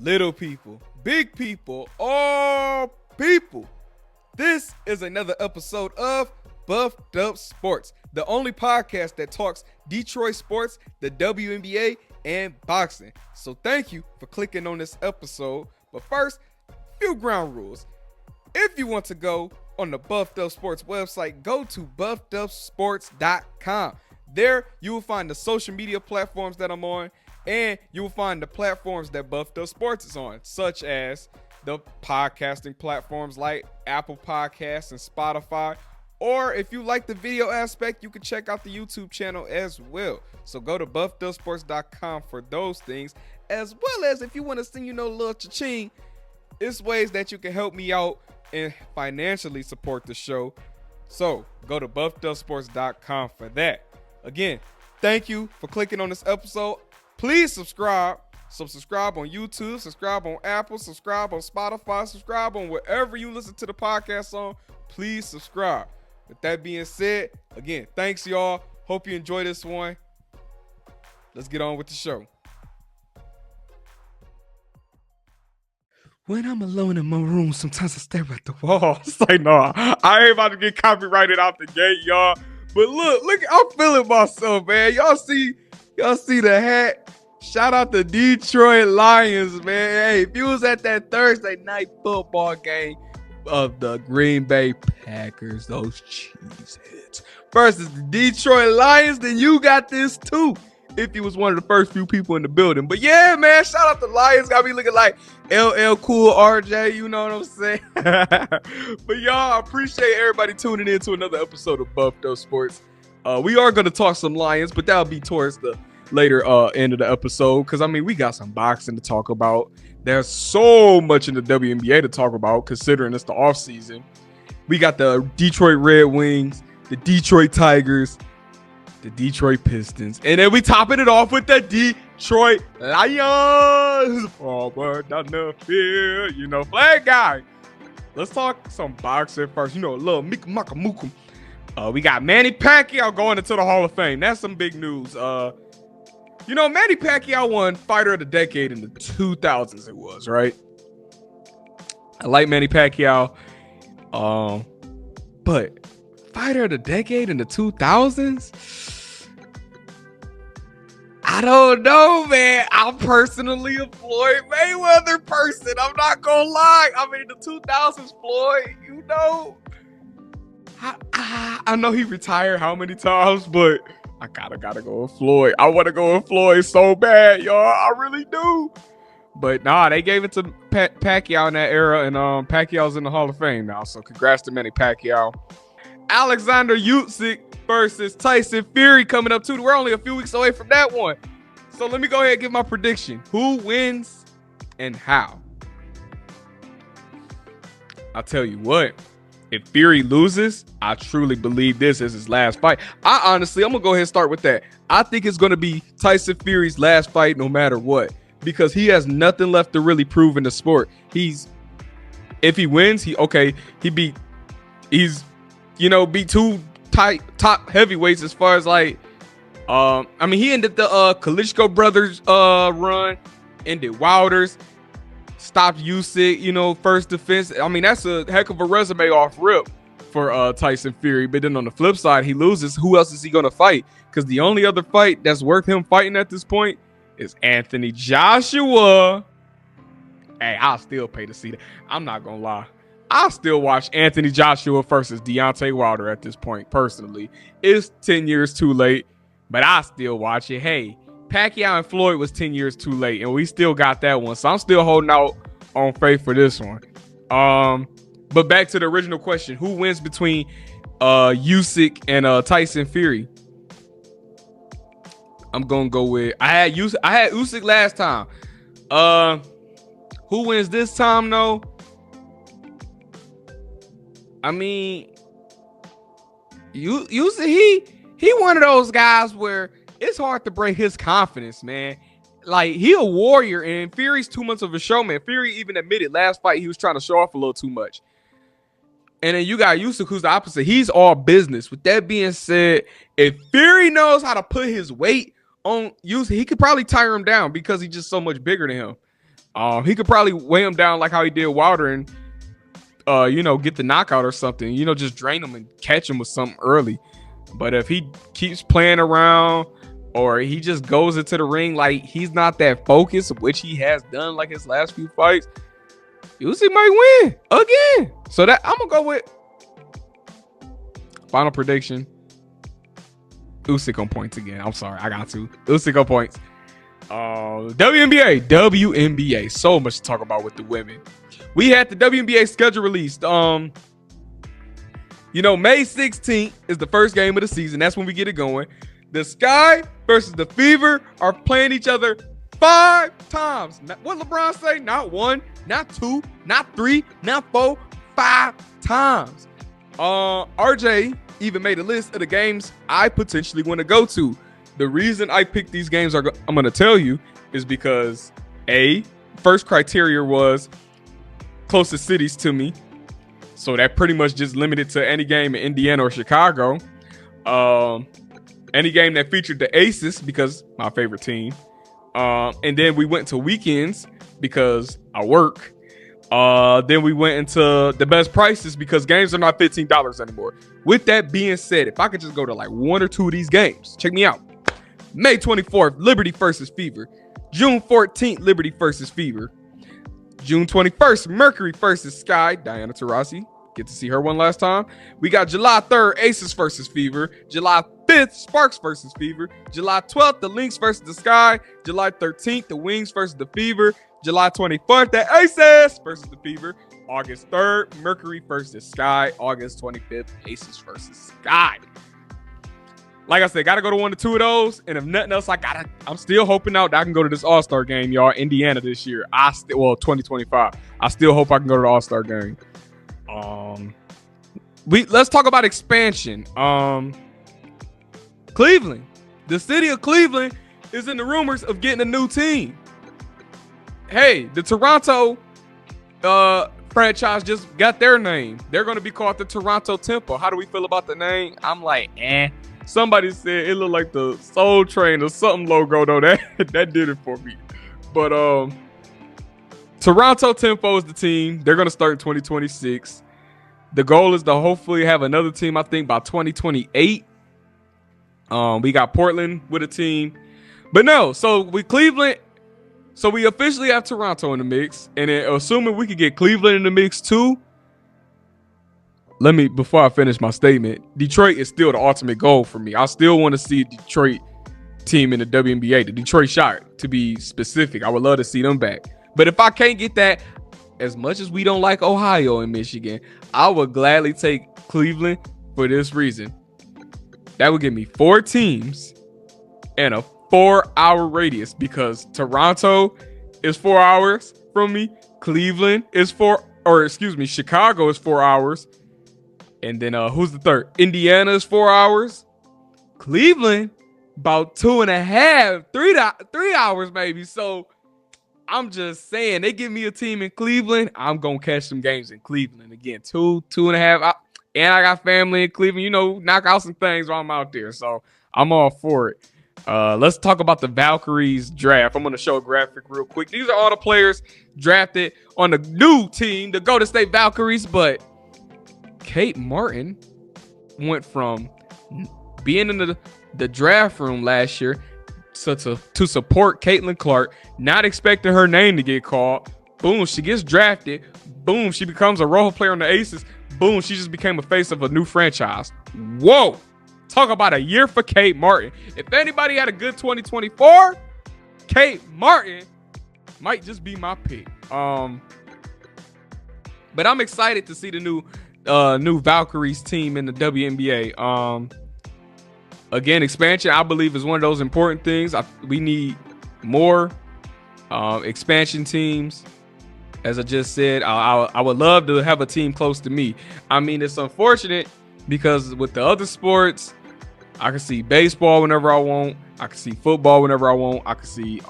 little people, big people, all people. This is another episode of Buffed Up Sports, the only podcast that talks Detroit sports, the WNBA, and boxing. So thank you for clicking on this episode. But first, few ground rules. If you want to go on the Buffed Up Sports website, go to buffedupsports.com. There, you will find the social media platforms that I'm on, and you will find the platforms that Buffed Up Sports is on, such as the podcasting platforms like Apple Podcasts and Spotify. Or if you like the video aspect, you can check out the YouTube channel as well. So go to buffedupsports.com for those things, as well as if you want to send, a little cha-ching, it's ways that you can help me out and financially support the show. So go to buffedupsports.com for that. Again, thank you for clicking on this episode. Please subscribe. So subscribe on YouTube, subscribe on Apple, subscribe on Spotify, subscribe on wherever you listen to the podcast on. Please subscribe. With that being said, again, thanks y'all. Hope you enjoy this one. Let's get on with the show. When I'm alone in my room, sometimes I stare at the wall. It's like, no, I ain't about to get copyrighted out the gate, y'all. But look, I'm feeling myself, man. Y'all see the hat? Shout out to Detroit Lions, man. Hey, if you was at that Thursday night football game of the Green Bay Packers, those cheeseheads, versus the Detroit Lions, then you got this too. If you was one of the first few people in the building. But yeah, man, shout out to Lions. Got me looking like LL Cool RJ, you know what I'm saying? But y'all, I appreciate everybody tuning in to another episode of Buffed Up Sports. We are going to talk some Lions, but that'll be towards the later end of the episode. Because, we got some boxing to talk about. There's so much in the WNBA to talk about, considering it's the offseason. We got the Detroit Red Wings, the Detroit Tigers, the Detroit Pistons, and then we topping it off with the Detroit Lions. Forward down the field, flag guy. Let's talk some boxing first. A little Mikamukum. We got Manny Pacquiao going into the Hall of Fame. That's some big news. Manny Pacquiao won Fighter of the Decade in the 2000s. It was right. I like Manny Pacquiao, but Fighter of the Decade in the 2000s. I don't know, man. I'm personally a Floyd Mayweather person. I'm not gonna lie. The 2000s Floyd, I know he retired how many times, but I gotta go with Floyd. I want to go with Floyd so bad, y'all. I really do. But nah, they gave it to Pacquiao in that era, and Pacquiao's in the Hall of Fame now. So congrats to Manny Pacquiao. Alexander Usyk versus Tyson Fury coming up too. We're only a few weeks away from that one. So let me go ahead and give my prediction. Who wins and how? I'll tell you what. If Fury loses, I truly believe this is his last fight. I'm going to go ahead and start with that. I think it's going to be Tyson Fury's last fight no matter what. Because he has nothing left to really prove in the sport. If he wins, he beat two top heavyweights as far as he ended the Klitschko brothers run, ended Wilder's, stopped Usyk, first defense. That's a heck of a resume off rip for Tyson Fury. But then on the flip side, he loses. Who else is he going to fight? Because the only other fight that's worth him fighting at this point is Anthony Joshua. Hey, I'll still pay to see that. I'm not going to lie. I still watch Anthony Joshua versus Deontay Wilder at this point, personally. It's 10 years too late, but I still watch it. Hey, Pacquiao and Floyd was 10 years too late, and we still got that one. So I'm still holding out on faith for this one. But back to the original question. Who wins between Usyk and Tyson Fury? I'm going to go with... I had Usyk last time. Who wins this time, though? Usyk, he one of those guys where it's hard to break his confidence, man. He a warrior, and Fury's too much of a showman. Fury even admitted last fight he was trying to show off a little too much. And then you got Usyk, who's the opposite. He's all business. With that being said, if Fury knows how to put his weight on Usyk, he could probably tire him down because he's just so much bigger than him. He could probably weigh him down like how he did Wilder and, get the knockout or something. Just drain him and catch him with something early. But if he keeps playing around or he just goes into the ring like he's not that focused, which he has done like his last few fights, Usyk might win again. So that I'm gonna go with final prediction. Usyk on points again. I'm sorry, I got to. Usyk on points. WNBA. So much to talk about with the women. We had the WNBA schedule released. May 16th is the first game of the season. That's when we get it going. The Sky versus the Fever are playing each other 5 times. What LeBron say? Not 1, not 2, not 3, not 4, 5 times. RJ even made a list of the games I potentially want to go to. The reason I picked these games I'm going to tell you is because first criteria was closest cities to me. So that pretty much just limited to any game in Indiana or Chicago. Any game that featured the Aces because my favorite team. And then we went to weekends because I work. Then we went into the best prices because games are not $15 anymore. With that being said, if I could just go to like 1 or 2 of these games, check me out. May 24th, Liberty versus Fever. June 14th, Liberty versus Fever. June 21st, Mercury versus Sky. Diana Taurasi. Get to see her one last time. We got July 3rd, Aces versus Fever. July 5th, Sparks versus Fever. July 12th, the Lynx versus the Sky. July 13th, the Wings versus the Fever. July 24th, the Aces versus the Fever. August 3rd, Mercury versus the Sky. August 25th, Aces versus Sky. Like I said, got to go to 1 or 2 of those. And if nothing else, I'm still hoping out that I can go to this All-Star game, y'all, Indiana this year. 2025. I still hope I can go to the All-Star game. Let's talk about expansion. Cleveland. The city of Cleveland is in the rumors of getting a new team. Hey, the Toronto franchise just got their name. They're going to be called the Toronto Temple. How do we feel about the name? I'm like, Somebody said it looked like the Soul Train or something logo, though. That did it for me. But Toronto Tempo is the team. They're going to start in 2026. The goal is to hopefully have another team, I think, by 2028. We got Portland with a team. But no, so we officially have Toronto in the mix. And then assuming we could get Cleveland in the mix too. Before I finish my statement, Detroit is still the ultimate goal for me. I still want to see a Detroit team in the WNBA, the Detroit Shock, to be specific. I would love to see them back. But if I can't get that, as much as we don't like Ohio and Michigan, I would gladly take Cleveland for this reason. That would give me 4 teams and a 4-hour radius because Toronto is 4 hours from me. Cleveland is Chicago is 4 hours. And then who's the third? Indiana is 4 hours. Cleveland, about 2.5, 3 hours maybe. So I'm just saying, they give me a team in Cleveland, I'm going to catch some games in Cleveland. Again, 2.5. And I got family in Cleveland, knock out some things while I'm out there. So I'm all for it. Let's talk about the Valkyries draft. I'm going to show a graphic real quick. These are all the players drafted on the new team, the Golden State Valkyries. But Kate Martin went from being in the draft room last year to support Caitlin Clark, not expecting her name to get called. Boom, she gets drafted. Boom, she becomes a role player on the Aces. Boom, she just became a face of a new franchise. Whoa, talk about a year for Kate Martin. If anybody had a good 2024, Kate Martin might just be my pick. But I'm excited to see the new Valkyries team in the WNBA. Again, expansion, I believe, is one of those important things. We need more expansion teams. As I just said, I would love to have a team close to me. I mean, it's unfortunate because with the other sports, I can see baseball whenever I want. I can see football whenever I want. I can see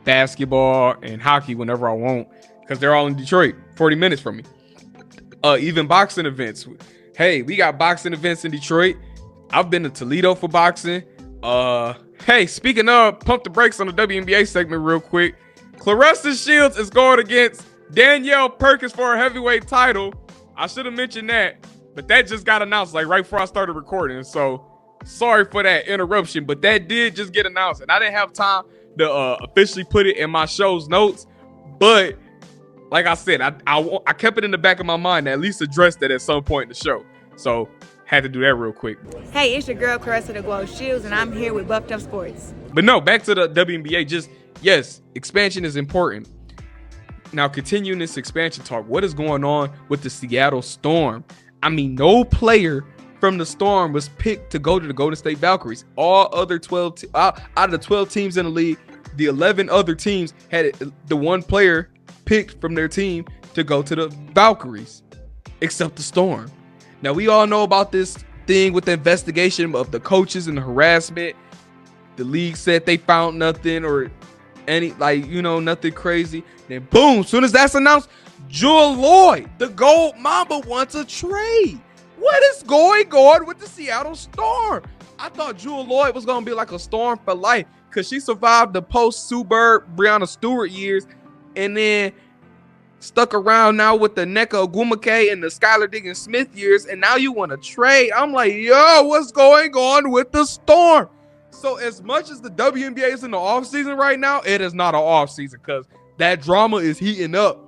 basketball and hockey whenever I want because they're all in Detroit, 40 minutes from me. Even boxing events. Hey, we got boxing events in Detroit. I've been to Toledo for boxing. Hey, speaking of, pump the brakes on the WNBA segment real quick. Clarissa Shields is going against Danielle Perkins for a heavyweight title. I should have mentioned that, but that just got announced like right before I started recording. So sorry for that interruption, but that did just get announced, and I didn't have time to officially put it in my show's notes. But like I said, I kept it in the back of my mind to at least address that at some point in the show. So had to do that real quick. Hey, it's your girl Clarissa the Glow Shields, and I'm here with Buffed Up Sports. But no, back to the WNBA. Just yes, expansion is important. Now, continuing this expansion talk, what is going on with the Seattle Storm? I mean, no player from the Storm was picked to go to the Golden State Valkyries. All other 12 out of the 12 teams in the league, the 11 other teams had the one player picked from their team to go to the Valkyries, except the Storm. Now, we all know about this thing with the investigation of the coaches and the harassment. The league said they found nothing or nothing crazy. Then boom, soon as that's announced, Jewel Lloyd, the Gold Mamba, wants a trade. What is going on with the Seattle Storm? I thought Jewel Lloyd was going to be like a Storm for life because she survived the post-Sue Bird, Breanna Stewart years and then stuck around now with the Nneka Ogwumike and the Skylar Diggins-Smith years, and now you want to trade. I'm like, yo, what's going on with the Storm? So as much as the WNBA is in the offseason right now, it is not an offseason because that drama is heating up.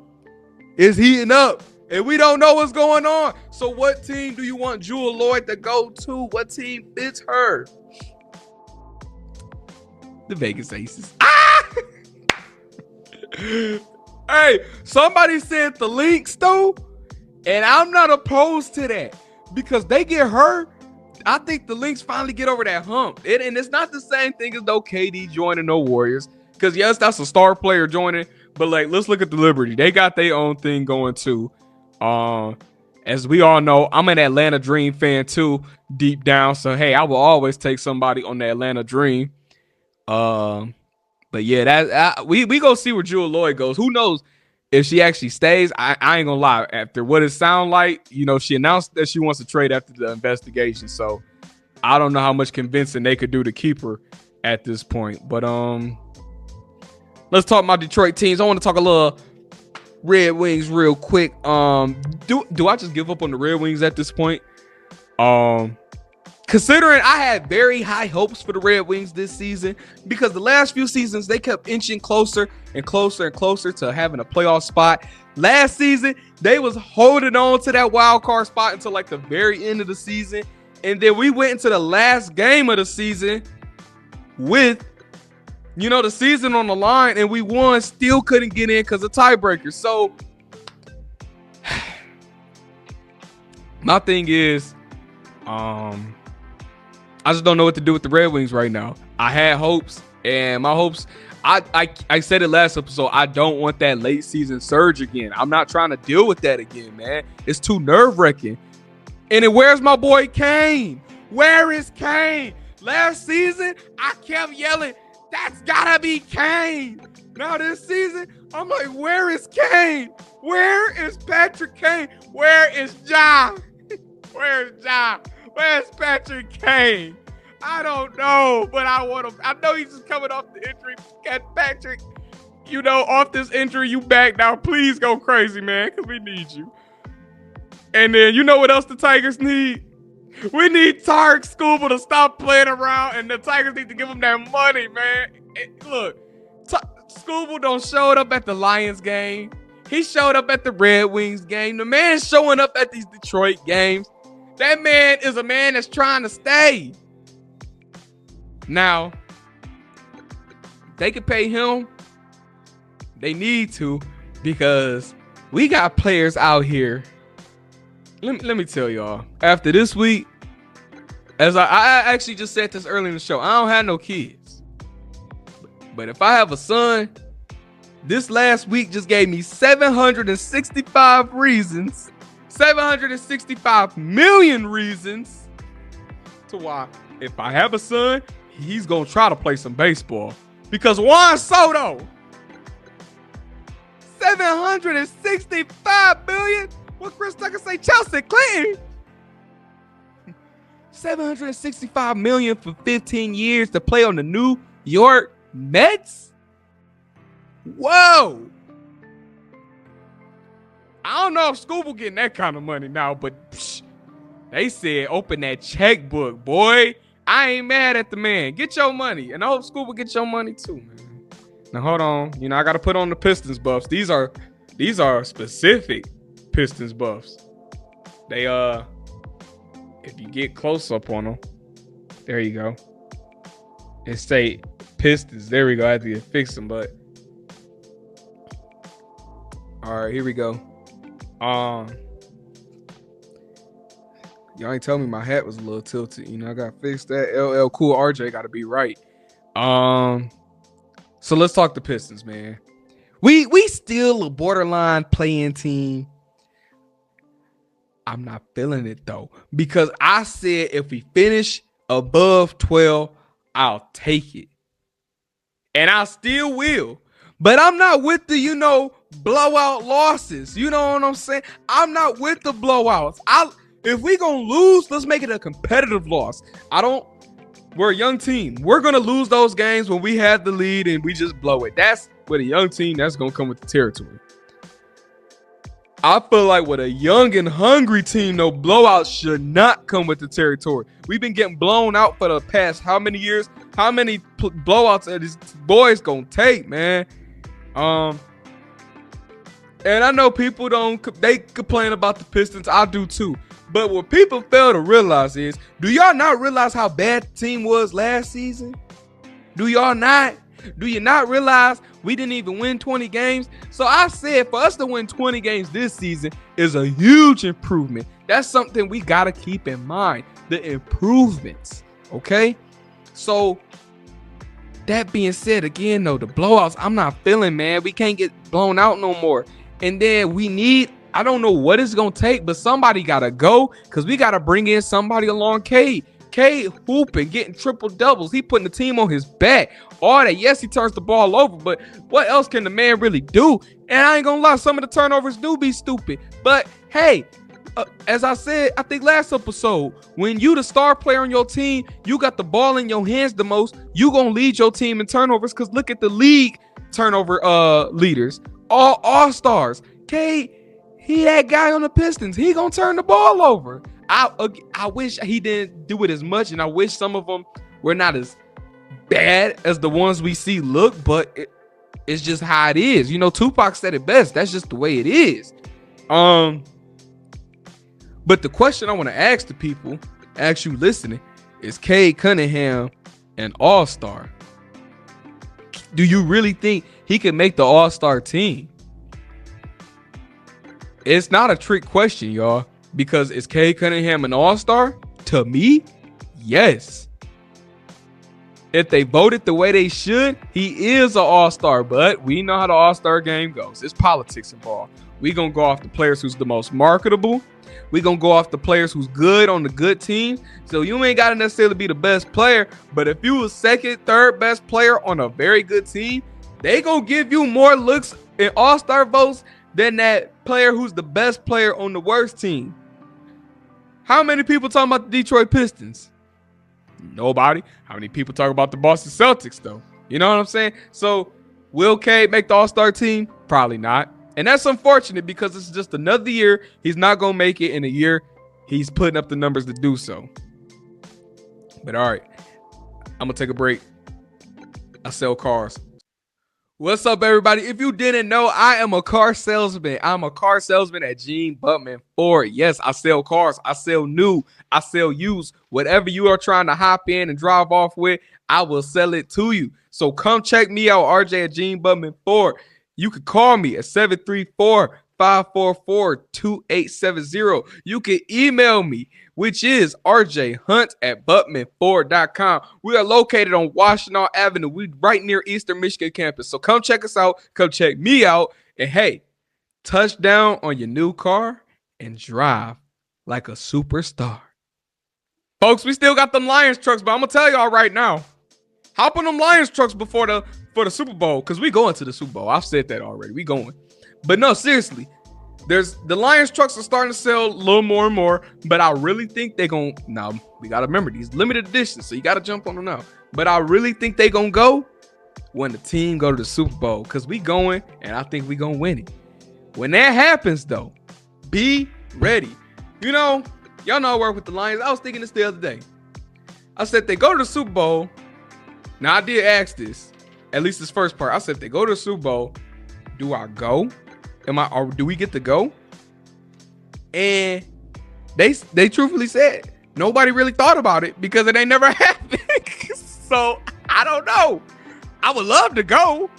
It's heating up, and we don't know what's going on. So what team do you want Jewel Lloyd to go to? What team fits her? The Vegas Aces. Ah! Hey, somebody said the Lynx though, and I'm not opposed to that because they get hurt. I think the Lynx finally get over that hump. And it's not the same thing as no KD joining no Warriors. Because yes, that's a star player joining. But like, let's look at the Liberty. They got their own thing going too. As we all know, I'm an Atlanta Dream fan too, deep down. So hey, I will always take somebody on the Atlanta Dream. But yeah, we go see where Jewel Lloyd goes. Who knows if she actually stays? I ain't gonna lie. After what it sound like, she announced that she wants to trade after the investigation. So I don't know how much convincing they could do to keep her at this point. But let's talk about Detroit teams. I want to talk a little Red Wings real quick. Do I just give up on the Red Wings at this point? Considering I had very high hopes for the Red Wings this season because the last few seasons they kept inching closer and closer and closer to having a playoff spot. Last season, they was holding on to that wild card spot until like the very end of the season. And then we went into the last game of the season with, the season on the line, and we won, still couldn't get in because of tiebreakers. So my thing is, I just don't know what to do with the Red Wings right now. I had hopes, and my hopes, I said it last episode, I don't want that late season surge again. I'm not trying to deal with that again, man. It's too nerve-wracking. And then where's my boy Kane? Where is Kane? Last season, I kept yelling, that's gotta be Kane. Now this season, I'm like, where is Kane? Where is Patrick Kane? Where is Ja? Where's Ja? Where's Patrick Kane? I don't know, but I want him. I know he's just coming off the injury. Got Patrick, off this injury, you back now. Please go crazy, man, because we need you. And then you know what else the Tigers need? We need Tarik Skull to stop playing around, and the Tigers need to give him that money, man. Look, Skubal don't showed up at the Lions game. He showed up at the Red Wings game. The man's showing up at these Detroit games. That man is a man that's trying to stay. Now, they can pay him. They need to because we got players out here. Let me tell y'all. After this week, as I actually just said this early in the show, I don't have no kids. But if I have a son, this last week just gave me 765 reasons. 765 million reasons to why if I have a son, he's going to try to play some baseball. Because Juan Soto, 765 million? What Chris Tucker say? Chelsea Clinton. 765 million for 15 years to play on the New York Mets? Whoa. I don't know if Skubal getting that kind of money now, but they said open that checkbook, boy. I ain't mad at the man. Get your money. And I hope Skubal get your money too, man. Now hold on. You know, I gotta put on the Pistons buffs. These are specific Pistons buffs. They if you get close up on them, there you go. It say Pistons. There we go. I had to fix them, but all right, here we go. Y'all ain't tell me my hat was a little tilted. You know, I gotta fix that. LL Cool RJ gotta be right. So let's talk the Pistons, man. We still a borderline playing team. I'm not feeling it though, because I said if we finish above 12, I'll take it. And I still will. But I'm not with the, blowout losses. You know what I'm saying? I'm not with the blowouts. If we gonna lose, let's make it a competitive loss. We're a young team. We're gonna lose those games when we have the lead and we just blow it. That's with a young team, that's gonna come with the territory. I feel like with a young and hungry team, no blowouts should not come with the territory. We've been getting blown out for the past how many years? How many blowouts are these boys gonna take, man? And I know people they complain about the Pistons. I do too. But what people fail to realize is, do y'all not realize how bad the team was last season? Do y'all not? Do you not realize we didn't even win 20 games? So I said for us to win 20 games this season is a huge improvement. That's something we got to keep in mind. The improvements. Okay? So that being said, again, though, the blowouts, I'm not feeling, man. We can't get blown out no more. And then I don't know what it's going to take, but somebody got to go because we got to bring in somebody along Cade. Cade hooping, getting triple doubles. He putting the team on his back. All that. Yes, he turns the ball over, but what else can the man really do? And I ain't going to lie, some of the turnovers do be stupid. But hey, as I said, I think last episode, when you the star player on your team, you got the ball in your hands the most, you going to lead your team in turnovers because look at the league turnover leaders. All-stars. Cade, he that guy on the Pistons. He gonna turn the ball over. I wish he didn't do it as much, and I wish some of them were not as bad as the ones we see look, but it's just how it is. Tupac said it best. That's just the way it is. But the question I want to ask the people, ask you listening, is Cade Cunningham an all-star? Do you really think he can make the all-star team? It's not a trick question, y'all, because is Cade Cunningham an all-star? To me, yes. If they voted the way they should, he is an all-star, but we know how the all-star game goes. It's politics involved. We're going to go off the players who's the most marketable. We're going to go off the players who's good on the good team. So you ain't got to necessarily be the best player, but if you was second, third best player on a very good team, they going to give you more looks in all-star votes than that player who's the best player on the worst team. How many people talking about the Detroit Pistons? Nobody. How many people talk about the Boston Celtics, though? You know what I'm saying? So will Cade make the all-star team? Probably not. And that's unfortunate because it's just another year. He's not going to make it in a year. He's putting up the numbers to do so. But all right, I'm going to take a break. I sell cars. What's up, everybody? If you didn't know, I am a car salesman. I'm a car salesman at Gene Butman Ford. Yes, I sell cars. I sell new. I sell used. Whatever you are trying to hop in and drive off with, I will sell it to you. So come check me out, RJ at Gene Butman Ford. You can call me at 734-544-2870. You can email me, which is rjhunt@butmanford.com. We are located on Washington Avenue. We right near Eastern Michigan campus. So come check us out. Come check me out. And hey, touch down on your new car and drive like a superstar. Folks, we still got them Lions trucks, but I'm going to tell y'all right now, hop on them Lions trucks for the Super Bowl, because we going to the Super Bowl. I've said that already. We going. But no, seriously, the Lions trucks are starting to sell a little more and more, but I really think they're going to, now we got to remember these limited editions, so you got to jump on them now. But I really think they're going to go when the team go to the Super Bowl, because we going, and I think we gonna win it. When that happens, though, be ready. You know, y'all know I work with the Lions. I was thinking this the other day. I said they go to the Super Bowl. Now, I did ask this, at least this first part. I said if they go to the Super Bowl, do I go? Or do we get to go? And they truthfully said nobody really thought about it because it ain't never happened. So I don't know. I would love to go.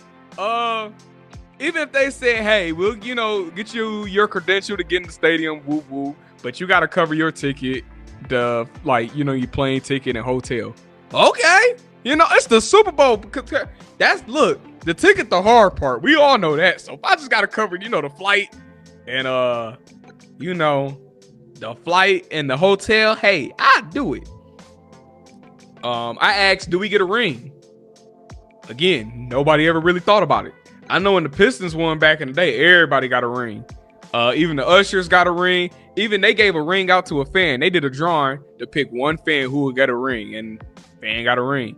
Even if they said, hey, we'll, get you your credential to get in the stadium, woo woo, but you got to cover your ticket, your plane ticket and hotel. Okay. It's the Super Bowl. Look, the ticket, the hard part. We all know that. So if I just got to cover, the flight and, the flight and the hotel, hey, I do it. I asked, do we get a ring? Again, nobody ever really thought about it. I know when the Pistons won back in the day, everybody got a ring. Even the ushers got a ring. Even they gave a ring out to a fan. They did a drawing to pick one fan who would get a ring, and fan got a ring.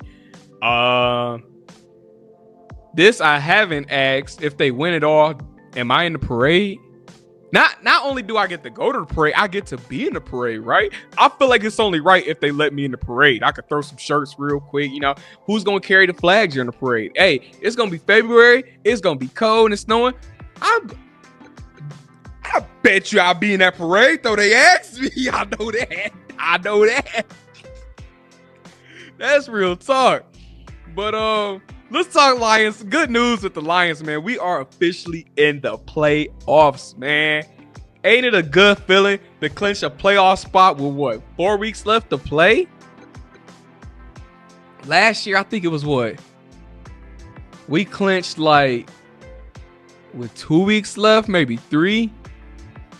This I haven't asked. If they win it all, am I in the parade? Not only do I get to go to the parade, I get to be in the parade, right? I feel like it's only right if they let me in the parade. I could throw some shirts real quick. Who's going to carry the flags during the parade? Hey, it's going to be February. It's going to be cold and snowing. I bet you I'll be in that parade, though they asked me. I know that. That's real talk. But let's talk Lions. Good news with the Lions, man. We are officially in the playoffs, man. Ain't it a good feeling to clinch a playoff spot with 4 weeks left to play? Last year, I think it was we clinched with 2 weeks left, maybe 3.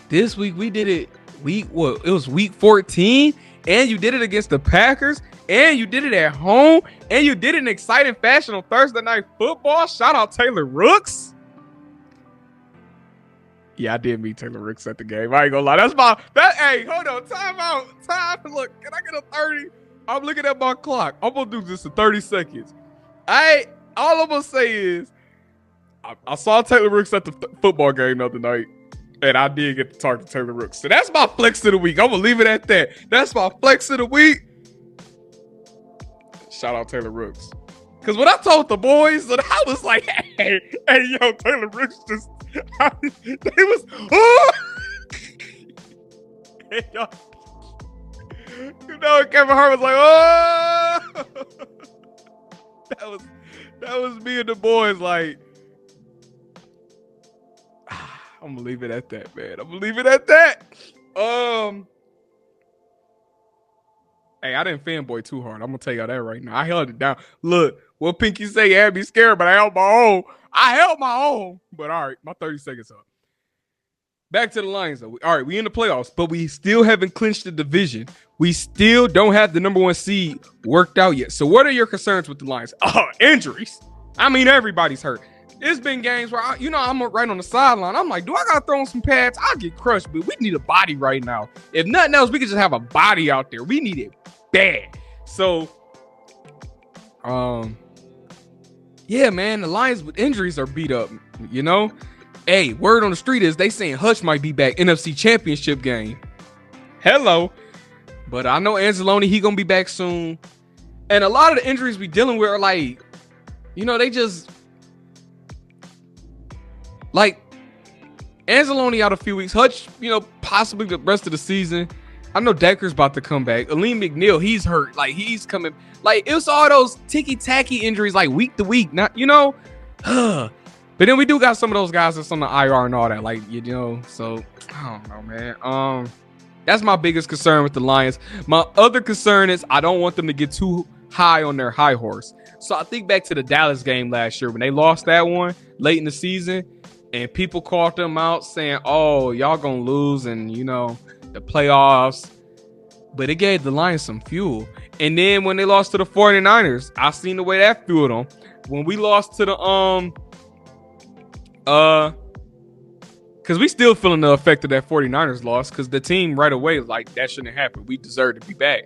This week we did it it was week 14, and you did it against the Packers. And you did it at home. And you did it in exciting fashion on Thursday Night Football. Shout out Taylor Rooks. Yeah, I did meet Taylor Rooks at the game. I ain't gonna lie. Hey, hold on. Time out. Look, can I get a 30? I'm looking at my clock. I'm gonna do this in 30 seconds. All I'm gonna say is I saw Taylor Rooks at the football game the other night. And I did get to talk to Taylor Rooks. So that's my flex of the week. I'm gonna leave it at that. That's my flex of the week. Shout out Taylor Rooks. Because when I told the boys, I was like, hey, yo, Taylor Rooks just, they was, hey, yo. Kevin Hart was like, that was me and the boys, like, I'm going to leave it at that, man. I'm going to leave it at that. Hey, I didn't fanboy too hard. I'm going to tell y'all that right now. I held it down. Look, what Pinky say, you had me scared, but I held my own. But all right, my 30 seconds up. Back to the Lions, though. All right, we in the playoffs, but we still haven't clinched the division. We still don't have the number 1 seed worked out yet. So what are your concerns with the Lions? Injuries. I mean, everybody's hurt. There's been games where, I'm right on the sideline. I'm like, do I got to throw on some pads? I'll get crushed, but we need a body right now. If nothing else, we could just have a body out there. We need it bad. So, yeah, man, the Lions with injuries are beat up, Hey, word on the street is they saying Hutch might be back NFC Championship game. Hello. But I know Anzalone, he going to be back soon. And a lot of the injuries we dealing with are like, they just... Like, Anzalone out a few weeks. Hutch, possibly the rest of the season. I know Decker's about to come back. Aleem McNeil, he's hurt. Like, he's coming. Like, it was all those ticky-tacky injuries, like, week to week. Not, But then we do got some of those guys that's on the IR and all that. Like, so, I don't know, man. That's my biggest concern with the Lions. My other concern is I don't want them to get too high on their high horse. So I think back to the Dallas game last year when they lost that one late in the season. And people called them out saying, oh, y'all going to lose and, the playoffs. But it gave the Lions some fuel. And then when they lost to the 49ers, I seen the way that fueled them. When we lost to the, because we still feeling the effect of that 49ers loss because the team right away, like, that shouldn't happen. We deserve to be back.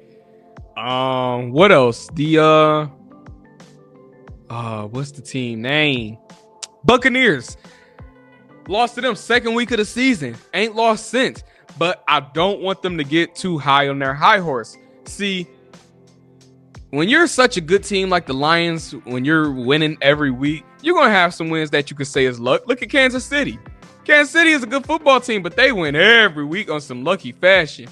What else? What's the team name? Buccaneers. Lost to them second week of the season. Ain't lost since. But I don't want them to get too high on their high horse. See, when you're such a good team like the Lions, when you're winning every week, you're going to have some wins that you could say is luck. Look at Kansas City. Kansas City is a good football team, but they win every week on some lucky fashion.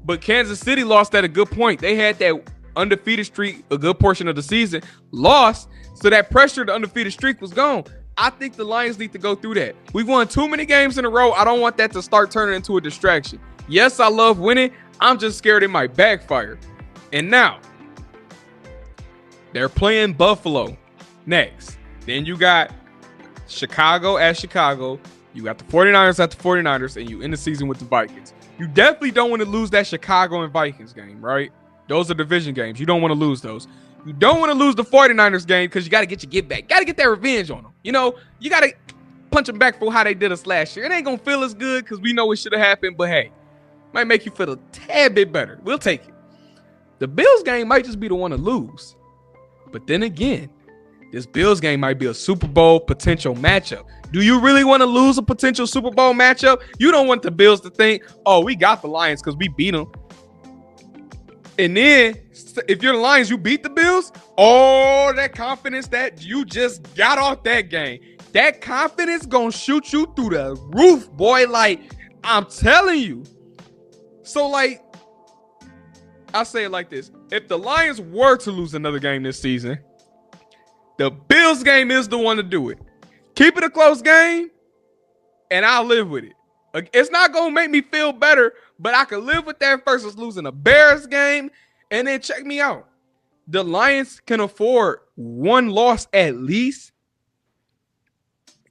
But Kansas City lost at a good point. They had that undefeated streak a good portion of the season, lost, so that pressure, the undefeated streak was gone. I think the Lions need to go through that. We've won too many games in a row. I don't want that to start turning into a distraction. Yes, I love winning. I'm just scared it might backfire. And now, they're playing Buffalo next. Then you got Chicago at Chicago. You got the 49ers at the 49ers, and you end the season with the Vikings. You definitely don't want to lose that Chicago and Vikings game, right? Those are division games. You don't want to lose those. You don't want to lose the 49ers game because you got to get your get back. Got to get that revenge on them. You know, you got to punch them back for how they did us last year. It ain't going to feel as good because we know it should have happened, but hey, might make you feel a tad bit better. We'll take it. The Bills game might just be the one to lose. But then again, this Bills game might be a Super Bowl potential matchup. Do you really want to lose a potential Super Bowl matchup? You don't want the Bills to think, oh, we got the Lions because we beat them. And then, if you're the Lions, you beat the Bills, all that confidence that you just got off that game, that confidence gonna shoot you through the roof, boy. Like, I'm telling you. So, like, I say it like this. If the Lions were to lose another game this season, the Bills game is the one to do it. Keep it a close game, and I'll live with it. It's not going to make me feel better, but I can live with that versus losing a Bears game. And then check me out. The Lions can afford one loss at least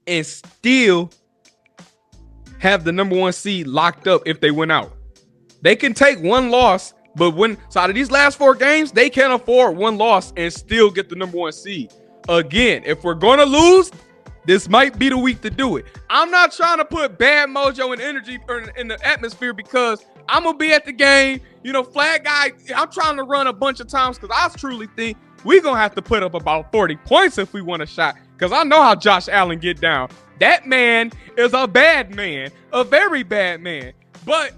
and still have the number one seed locked up if they win out. They can take one loss, but out of these last 4 games, they can afford one loss and still get the number one seed. Again, if we're going to lose, this might be the week to do it. I'm not trying to put bad mojo and energy in the atmosphere because I'm going to be at the game. You know, flag guy, I'm trying to run a bunch of times because I truly think we're going to have to put up about 40 points if we want a shot because I know how Josh Allen get down. That man is a bad man, a very bad man. But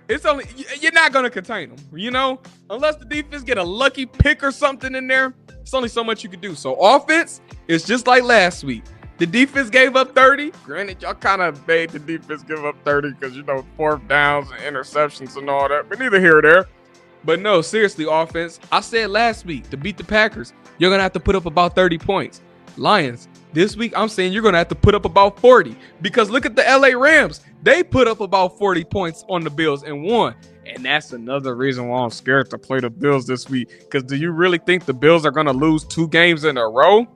it's only, you're not going to contain them, you know? Unless the defense get a lucky pick or something in there, it's only so much you can do. So offense is just like last week. The defense gave up 30. Granted, y'all kind of made the defense give up 30 because, you know, 4th downs and interceptions and all that. But neither here or there. But no, seriously, offense. I said last week, to beat the Packers, you're going to have to put up about 30 points. Lions, this week, I'm saying you're going to have to put up about 40. Because look at the LA Rams. They put up about 40 points on the Bills and won. And that's another reason why I'm scared to play the Bills this week. Because do you really think the Bills are going to lose 2 games in a row?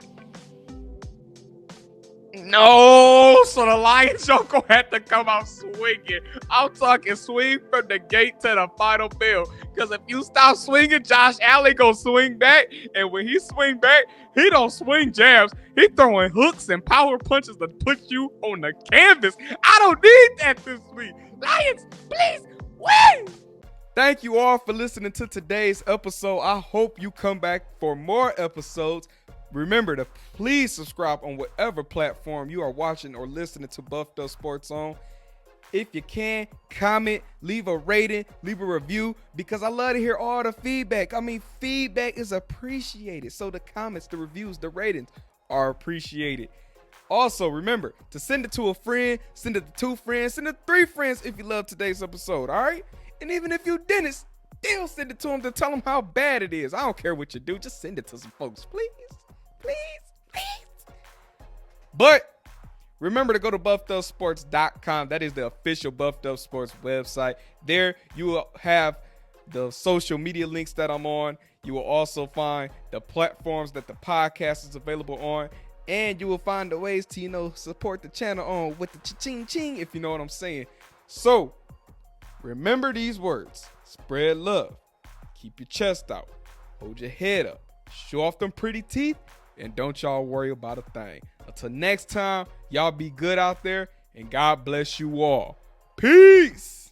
No, so the Lions y'all gonna have to come out swinging. I'm talking swing from the gate to the final bell. Because if you stop swinging, Josh Allen gonna swing back. And when he swing back, he don't swing jabs. He throwing hooks and power punches to put you on the canvas. I don't need that this week. Lions, please win. Thank you all for listening to today's episode. I hope you come back for more episodes. Remember to please subscribe on whatever platform you are watching or listening to Buffed Up Sports on. If you can, comment, leave a rating, leave a review, because I love to hear all the feedback. I mean, feedback is appreciated. So the comments, the reviews, the ratings are appreciated. Also, remember to send it to a friend, send it to 2 friends, send it to 3 friends if you love today's episode, all right? And even if you didn't, still send it to them to tell them how bad it is. I don't care what you do. Just send it to some folks, please. Please. But remember to go to buffedupsports.com. That is the official Buffed Up Sports website. There you will have the social media links that I'm on. You will also find the platforms that the podcast is available on. And you will find the ways to, you know, support the channel on with the cha-ching ching, if you know what I'm saying. So remember these words. Spread love. Keep your chest out. Hold your head up. Show off them pretty teeth. And don't y'all worry about a thing. Until next time, y'all be good out there. And God bless you all. Peace.